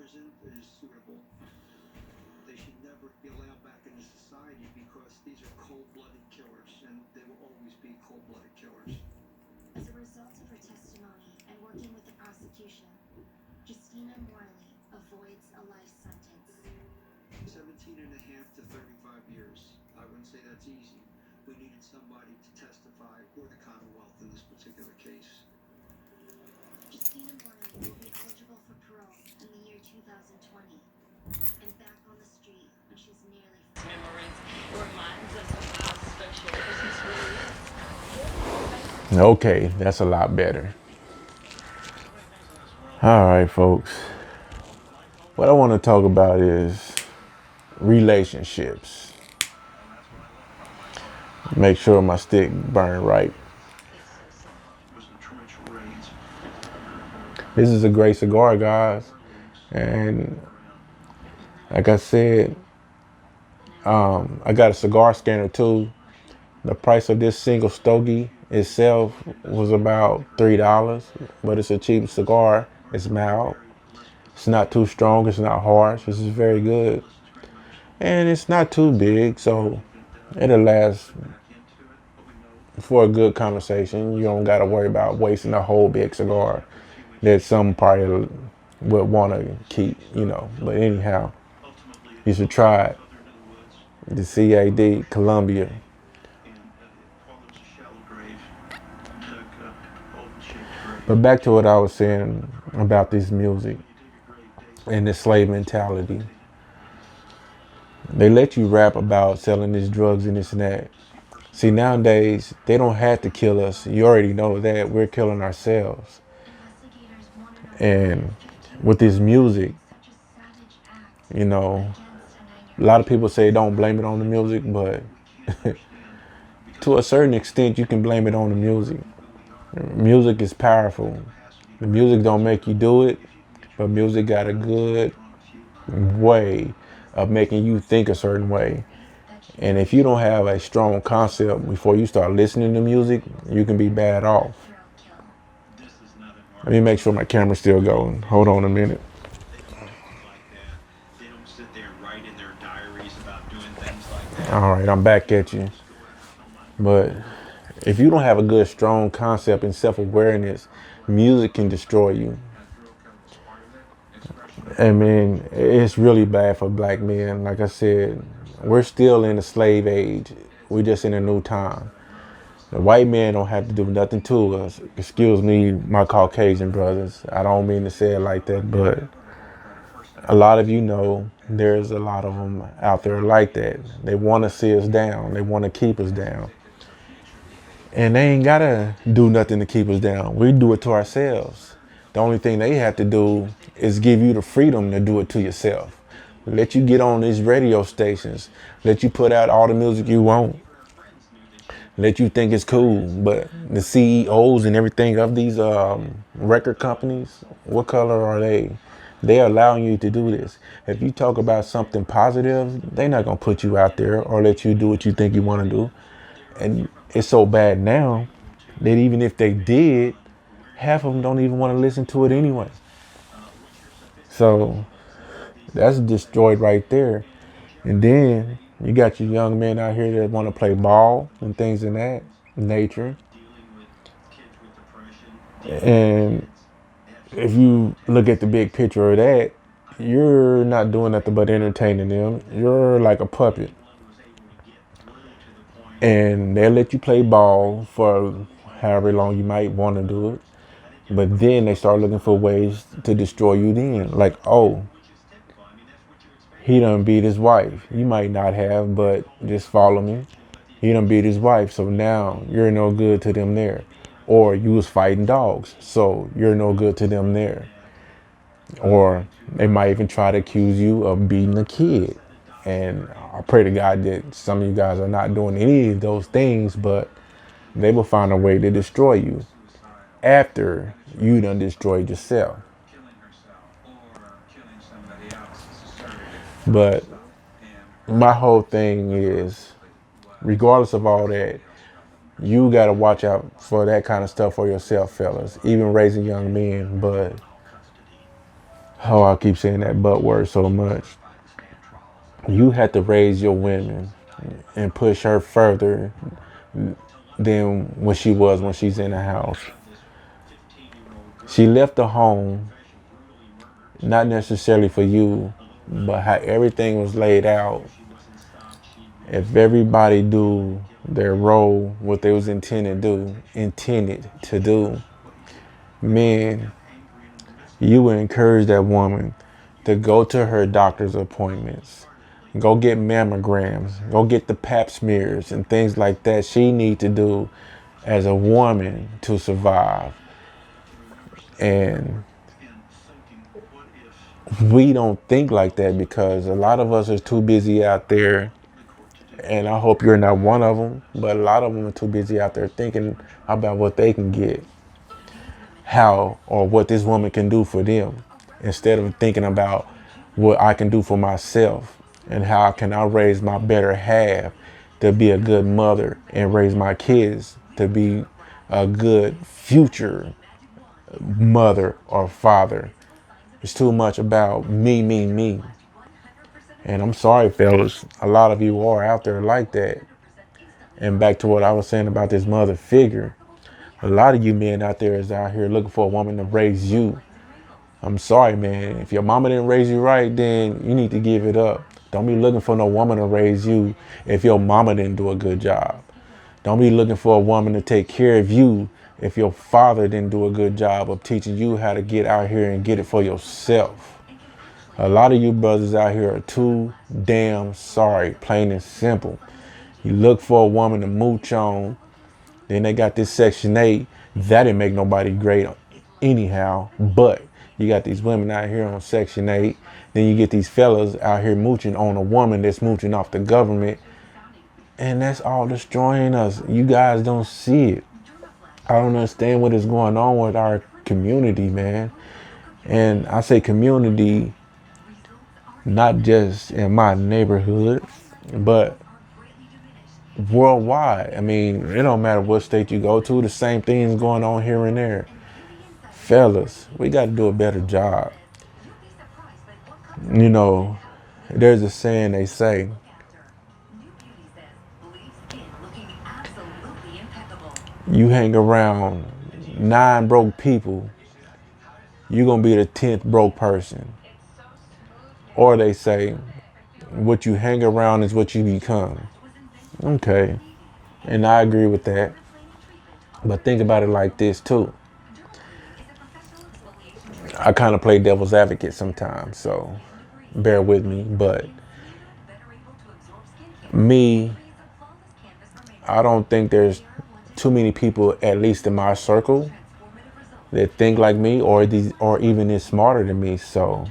prison is suitable. They should never be allowed back into society because these are cold-blooded killers, and they will always be cold-blooded killers. As a result of her testimony and working with the prosecution, Justina Morley avoids a life sentence. 17 and a half to 35 years. I wouldn't say that's easy. We needed somebody to testify for the Commonwealth in this particular case. Justina Morley will be eligible for parole in the year 2020 and back on the street when she's nearly memories reminds us of how special Christmas really is. Okay, that's a lot better. All right, folks. What I want to talk about is relationships. Make sure my stick burn right. This is a great cigar, guys. And like I said, I got a cigar scanner too. The price of this single stogie itself was about $3, but it's a cheap cigar. It's mild. It's not too strong. It's not harsh. This is very good. And it's not too big, so it'll last for a good conversation. You don't got to worry about wasting a whole big cigar that some probably would want to keep, But anyhow, you should try it. The CAO Colombia. But back to what I was saying about this music and this slave mentality. They let you rap about selling these drugs and this and that. See, nowadays, they don't have to kill us. You already know that. We're killing ourselves. And with this music, a lot of people say don't blame it on the music, but to a certain extent, you can blame it on the music. Music is powerful. The music don't make you do it, but music got a good way of making you think a certain way. And if you don't have a strong concept before you start listening to music, you can be bad off. Let me make sure my camera's still going. Hold on a minute. All right, I'm back at you. But if you don't have a good, strong concept and self-awareness, music can destroy you. I mean, it's really bad for black men. Like I said, we're still in the slave age. We're just in a new time. The white man don't have to do nothing to us. Excuse me, my Caucasian brothers. I don't mean to say it like that, but a lot of there's a lot of them out there like that. They want to see us down. They want to keep us down. And they ain't got to do nothing to keep us down. We do it to ourselves. The only thing they have to do is give you the freedom to do it to yourself. Let you get on these radio stations. Let you put out all the music you want. Let you think it's cool. But the CEOs and everything of these record companies, what color are they? They're allowing you to do this. If you talk about something positive, they're not going to put you out there or let you do what you think you want to do. And it's so bad now that even if they did, half of them don't even want to listen to it anyway. So that's destroyed right there. And then you got your young men out here that want to play ball and things in that nature. And if you look at the big picture of that, you're not doing nothing but entertaining them. You're like a puppet. And they'll let you play ball for however long you might want to do it. But then they start looking for ways to destroy you then. Like, oh, he done beat his wife. You might not have, but just follow me. He done beat his wife, so now you're no good to them there. Or you was fighting dogs, so you're no good to them there. Or they might even try to accuse you of beating a kid. And I pray to God that some of you guys are not doing any of those things, but they will find a way to destroy you after you done destroyed yourself. But my whole thing is, regardless of all that, you got to watch out for that kind of stuff for yourself, fellas, even raising young men. But Oh, I keep saying that but word so much. You have to raise your women and push her further than what she was when she's in the house. She left the home not necessarily for you, but how everything was laid out. If everybody do their role, what they was intended to do, man, you would encourage that woman to go to her doctor's appointments, go get mammograms, go get the pap smears and things like that she need to do as a woman to survive. And we don't think like that because a lot of us are too busy out there, and I hope you're not one of them, but a lot of them are too busy out there thinking about what they can get, how or what this woman can do for them, instead of thinking about what I can do for myself and how can I raise my better half to be a good mother and raise my kids to be a good future mother or father. It's too much about me, me, me. And I'm sorry, fellas, a lot of you are out there like that. And back to what I was saying about this mother figure, a lot of you men out there is out here looking for a woman to raise you. I'm sorry, man. If your mama didn't raise you right, then you need to give it up. Don't be looking for no woman to raise you if your mama didn't do a good job. Don't be looking for a woman to take care of you if your father didn't do a good job of teaching you how to get out here and get it for yourself. A lot of you brothers out here are too damn sorry, plain and simple. You look for a woman to mooch on, then they got this Section 8. That didn't make nobody great anyhow, but you got these women out here on Section 8. Then you get these fellas out here mooching on a woman that's mooching off the government. And that's all destroying us. You guys don't see it. I don't understand what is going on with our community, man. And I say community, not just in my neighborhood, but worldwide. I mean, it don't matter what state you go to, the same things going on here and there. Fellas, we got to do a better job. You know, there's a saying they say, you hang around 9 broke people, you're going to be the 10th broke person. Or they say, what you hang around is what you become. Okay, and I agree with that. But think about it like this too. I kind of play devil's advocate sometimes, so bear with me. But me, I don't think there's too many people, at least in my circle, that think like me or even is smarter than me. So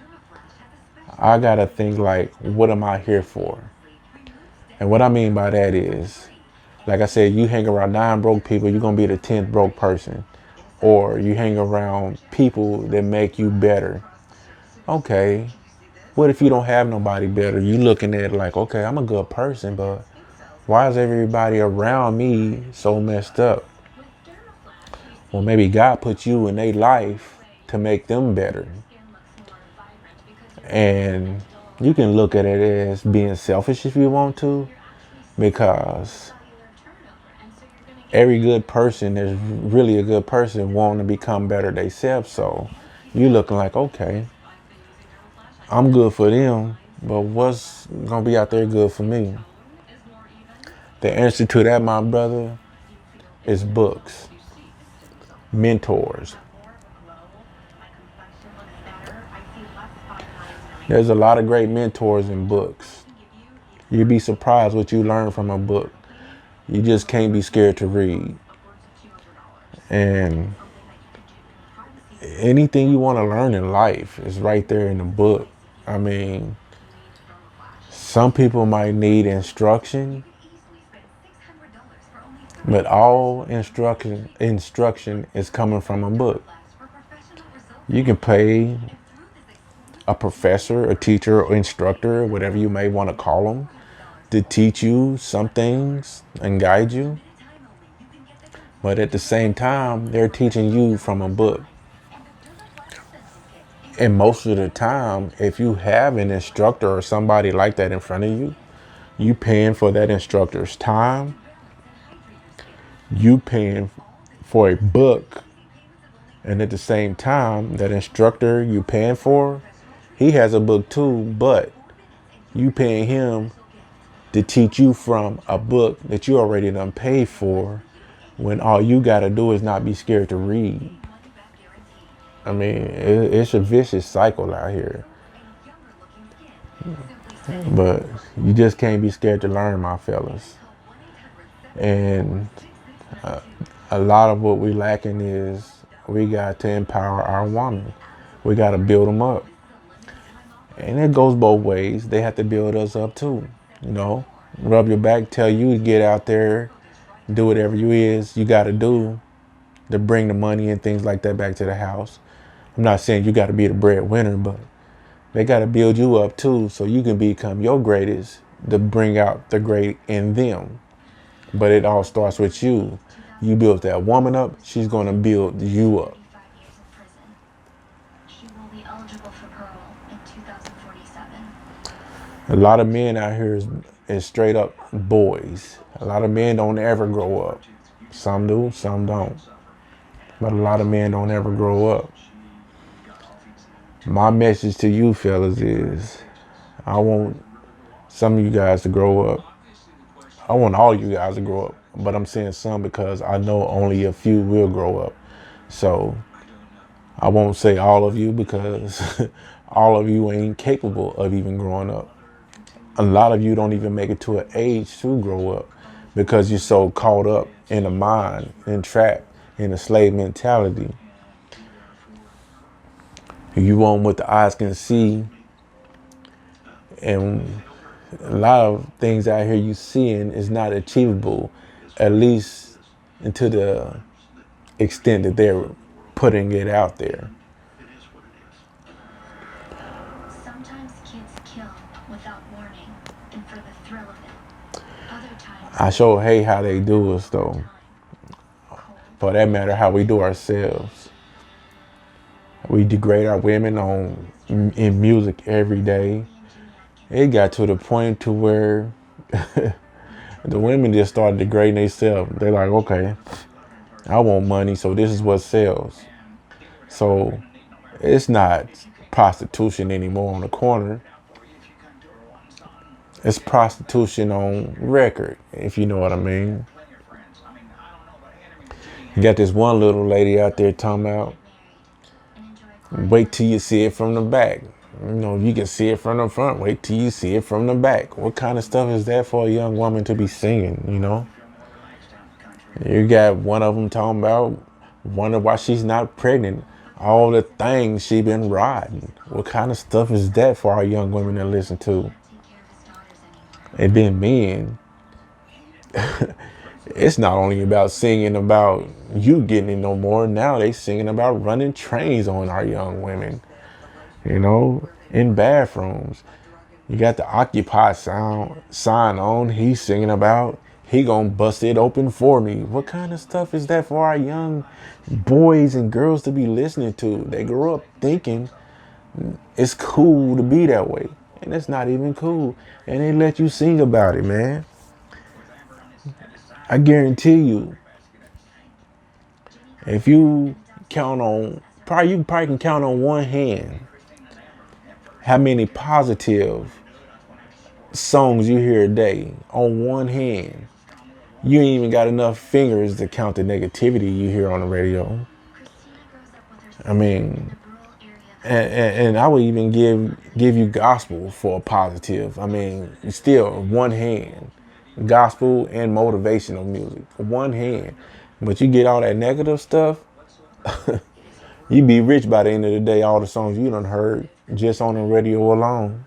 I gotta think like, what am I here for? And what I mean by that is, like I said, you hang around 9 broke people, you're gonna be the 10th broke person. Or you hang around people that make you better. Okay, what if you don't have nobody better? You looking at it like, okay, I'm a good person, but why is everybody around me so messed up? Well, maybe God put you in their life to make them better. And you can look at it as being selfish if you want to, because every good person that's really a good person want to become better themselves. So you looking like, okay, I'm good for them, but what's gonna be out there good for me? The answer to that, my brother, is books, mentors. There's a lot of great mentors in books. You'd be surprised what you learn from a book. You just can't be scared to read. And anything you want to learn in life is right there in the book. I mean, some people might need instruction, but all instruction is coming from a book. You can pay a professor, a teacher, or instructor, whatever you may want to call them, to teach you some things and guide you. But at the same time, they're teaching you from a book. And most of the time, if you have an instructor or somebody like that in front of you, you paying for that instructor's time, you paying for a book, and at the same time, that instructor you paying for, he has a book too, but you paying him to teach you from a book that you already done paid for, when all you gotta do is not be scared to read. I mean, it's a vicious cycle out here. But you just can't be scared to learn, my fellas. And a lot of what we lacking is we got to empower our women. We got to build them up. And it goes both ways. They have to build us up too. You know, rub your back, tell you to get out there, do whatever you got to do to bring the money and things like that back to the house. I'm not saying you got to be the breadwinner, but they got to build you up too so you can become your greatest, to bring out the great in them. But it all starts with you. You build that woman up, she's going to build you up. She will be eligible for parole in 2047. A lot of men out here is straight up boys. A lot of men don't ever grow up. Some do, some don't. But a lot of men don't ever grow up. My message to you fellas is, I want some of you guys to grow up. I want all you guys to grow up, but I'm saying some because I know only a few will grow up. So I won't say all of you because all of you ain't capable of even growing up. A lot of you don't even make it to an age to grow up because you're so caught up in the mind and trapped in a slave mentality. You want what the eyes can see, and a lot of things out here you seeing is not achievable, at least to the extent that they're putting it out there. Sometimes kids kill without warning and for the thrill of it. Other times, I sure hate how they do us though. For that matter, how we do ourselves. We degrade our women in music every day. It got to the point to where the women just started degrading themselves. They're like, okay, I want money, so this is what sells. So it's not prostitution anymore on the corner. It's prostitution on record, if you know what I mean. You got this one little lady out there talking about, wait till you see it from the back. You know, you can see it from the front. Wait till you see it from the back. What kind of stuff is that for a young woman to be singing, you know? You got one of them talking about, wonder why she's not pregnant. All the things she been riding. What kind of stuff is that for our young women to listen to? And then men, it's not only about singing about you getting it no more. Now they singing about running trains on our young women. You know, in bathrooms. You got the Occupy sign on. He's singing about, he gonna bust it open for me. What kind of stuff is that for our young boys and girls to be listening to? They grow up thinking it's cool to be that way. And it's not even cool. And they let you sing about it, man. I guarantee you, if you count on, you probably can count on one hand how many positive songs you hear a day on one hand. You ain't even got enough fingers to count the negativity you hear on the radio. I mean, and I would even give you gospel for a positive. I mean, still one hand, gospel and motivational music, one hand. But you get all that negative stuff, you be rich by the end of the day. All the songs you done heard just on the radio alone.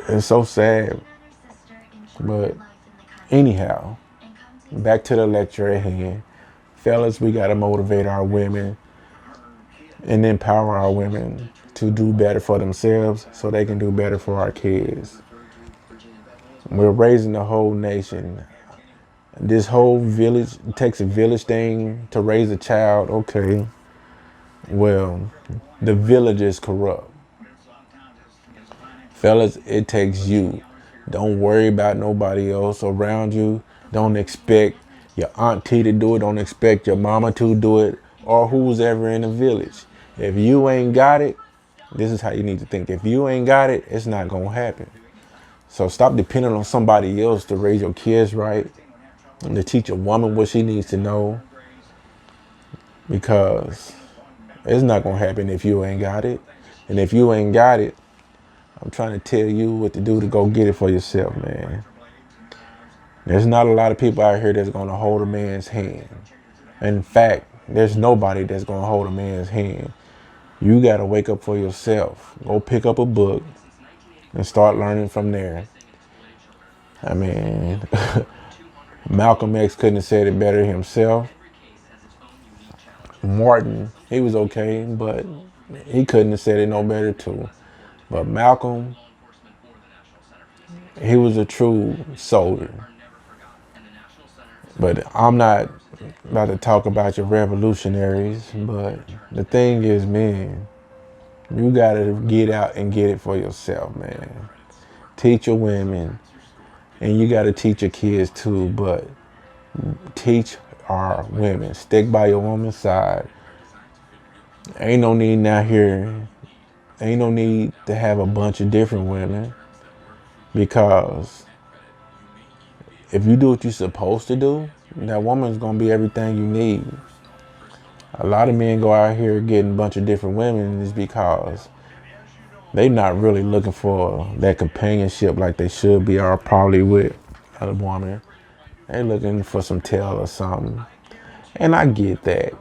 It's so sad. But anyhow, back to the lecture at hand. Fellas, we got to motivate our women and empower our women to do better for themselves so they can do better for our kids. We're raising the whole nation. This whole village, it takes a village thing to raise a child. Okay, well, the village is corrupt. Fellas, it takes you. Don't worry about nobody else around you. Don't expect your auntie to do it. Don't expect your mama to do it, or who's ever in the village. If you ain't got it, this is how you need to think. If you ain't got it, it's not going to happen. So stop depending on somebody else to raise your kids right and to teach a woman what she needs to know, because it's not going to happen if you ain't got it. And if you ain't got it, I'm trying to tell you what to do to go get it for yourself, man. There's not a lot of people out here that's going to hold a man's hand. In fact, there's nobody that's going to hold a man's hand. You got to wake up for yourself. Go pick up a book and start learning from there. I mean, Malcolm X couldn't have said it better himself. Martin, he was okay, but he couldn't have said it no better too. But Malcolm, he was a true soldier. But I'm not about to talk about your revolutionaries, but the thing is, man, you gotta get out and get it for yourself, man. Teach your women, and you gotta teach your kids too, but teach our women. Stick by your woman's side. Ain't no need now here, ain't no need to have a bunch of different women, because if you do what you're supposed to do, that woman's gonna be everything you need. A lot of men go out here getting a bunch of different women is because they're not really looking for that companionship like they should be, or probably with a woman. They're looking for some tail or something. And I get that.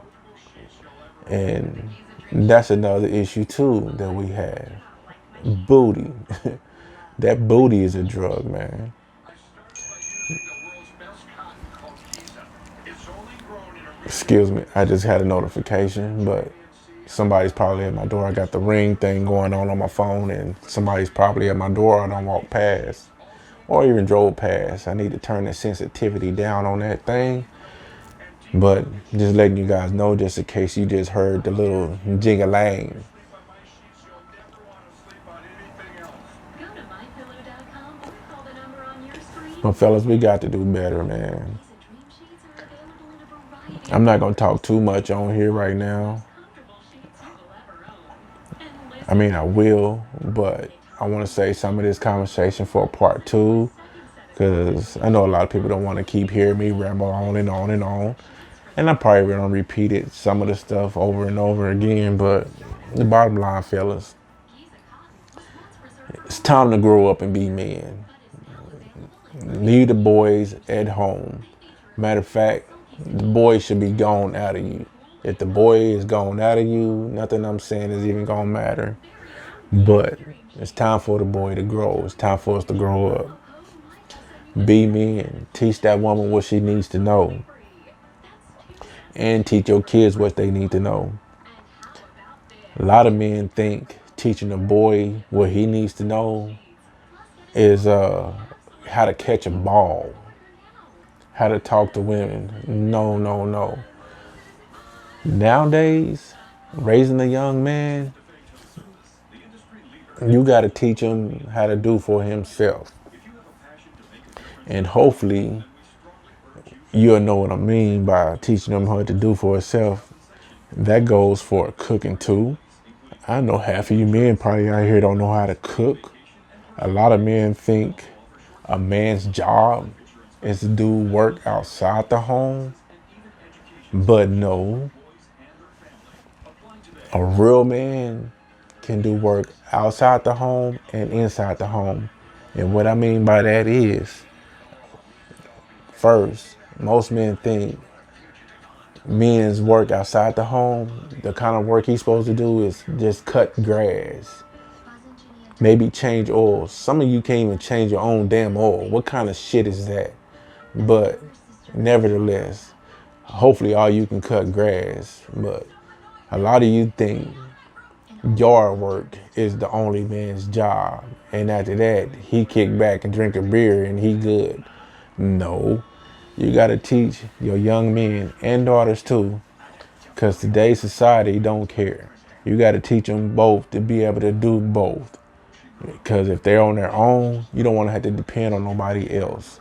And that's another issue too that we have. Booty. That booty is a drug, man. Excuse me, I just had a notification, but somebody's probably at my door. I got the ring thing going on my phone, and somebody's probably at my door. I don't walk past or even drove past. I need to turn the sensitivity down on that thing. But just letting you guys know, just in case you just heard the little jing-a-lang. But fellas, we got to do better, man. I'm not going to talk too much on here right now. I mean, I will, but I want to save some of this conversation for part 2, because I know a lot of people don't want to keep hearing me ramble on and on and on. And I'm probably going to repeat it, some of the stuff over and over again, but the bottom line, fellas, it's time to grow up and be men. Leave the boys at home. Matter of fact, the boy should be gone out of you. If the boy is gone out of you, nothing I'm saying is even gonna matter. But it's time for the boy to grow. It's time for us to grow up. Be men. Teach that woman what she needs to know. And teach your kids what they need to know. A lot of men think teaching a boy what he needs to know is how to catch a ball, how to talk to women. No, no, no. Nowadays, raising a young man, you got to teach him how to do for himself. And hopefully, you'll know what I mean by teaching him how to do for himself. That goes for cooking too. I know half of you men probably out here don't know how to cook. A lot of men think a man's job is to do work outside the home. But no, a real man can do work outside the home and inside the home. And what I mean by that is, first, most men think men's work outside the home, the kind of work he's supposed to do is just cut grass, maybe change oil. Some of you can't even change your own damn oil. What kind of shit is that? But nevertheless, hopefully all you can cut grass. But a lot of you think yard work is the only man's job, and after that he kick back and drink a beer and he good. No, You got to teach your young men and daughters too, because today's society don't care. You got to teach them both to be able to do both. Because if they're on their own, you don't want to have to depend on nobody else.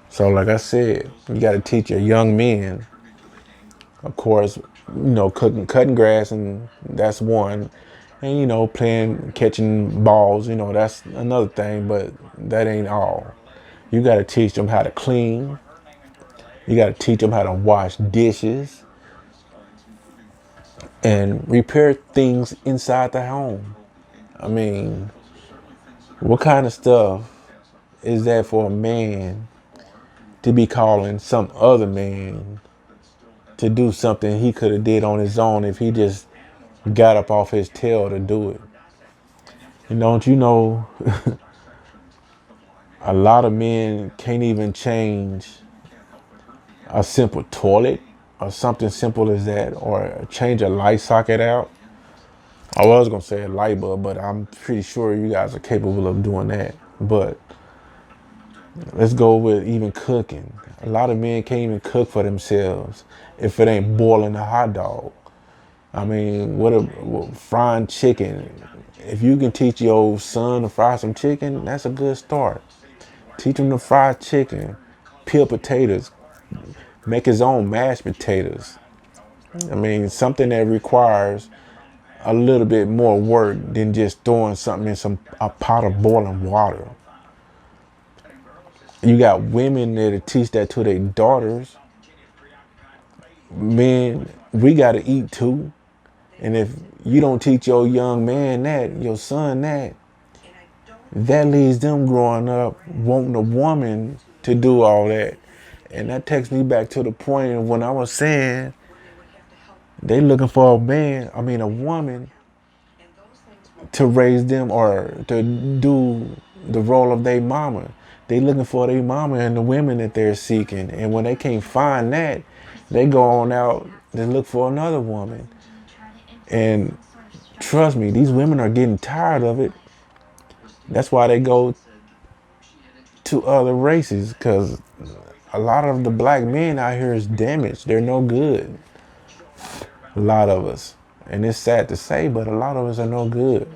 So like I said, you got to teach your young men, of course, cutting grass, and that's one. And, playing, catching balls, that's another thing, but that ain't all. You got to teach them how to clean. You got to teach them how to wash dishes and repair things inside the home. I mean, what kind of stuff is that for a man to be calling some other man to do something he could have did on his own if he just got up off his tail to do it? And don't you know, a lot of men can't even change a simple toilet or something simple as that, or change a light socket out. I was gonna say a light bulb, but I'm pretty sure you guys are capable of doing that. But let's go with even cooking. A lot of men can't even cook for themselves if it ain't boiling a hot dog. I mean, what frying chicken. If you can teach your son to fry some chicken, that's a good start. Teach him to fry chicken, peel potatoes, make his own mashed potatoes. I mean, something that requires a little bit more work than just throwing something in a pot of boiling water. You got women that teach that to their daughters. Men, we got to eat too. And if you don't teach your young man that, your son that leads them growing up wanting a woman to do all that. And that takes me back to the point of when I was saying they looking for a woman to raise them or to do the role of their mama. They looking for their mama and the women that they're seeking. And when they can't find that, they go on out and look for another woman. And trust me, these women are getting tired of it. That's why they go to other races, because a lot of the black men out here is damaged. They're no good. A lot of us. And it's sad to say, but a lot of us are no good.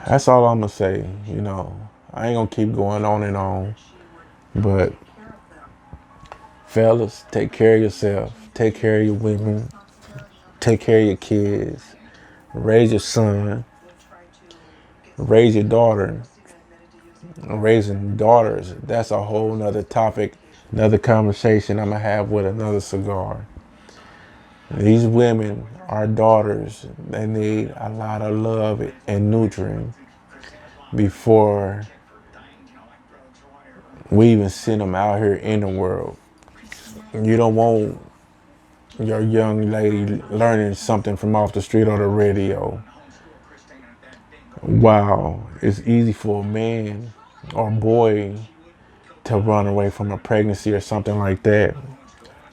That's all I'm going to say. I ain't going to keep going on and on. But fellas, take care of yourself. Take care of your women. Take care of your kids. Raise your son. Raise your daughter. Raising daughters, that's a whole nother topic, another conversation I'm going to have with another cigar. These women, our daughters, they need a lot of love and nurturing before we even send them out here in the world. You don't want your young lady learning something from off the street or the radio. Wow, it's easy for a man or boy to run away from a pregnancy or something like that.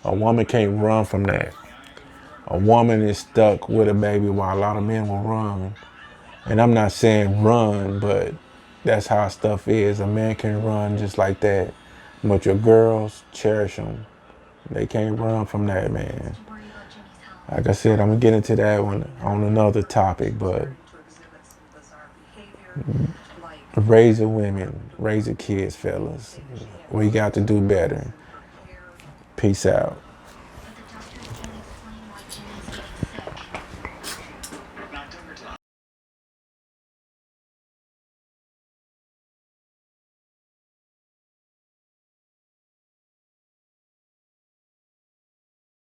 A woman can't run from that. A woman is stuck with a baby while a lot of men will run. And I'm not saying run, but that's how stuff is. A man can run just like that. But your girls, cherish them. They can't run from that, man. Like I said, I'm going to get into that one on another topic, but raise your women, raise your kids, fellas. We got to do better. Peace out.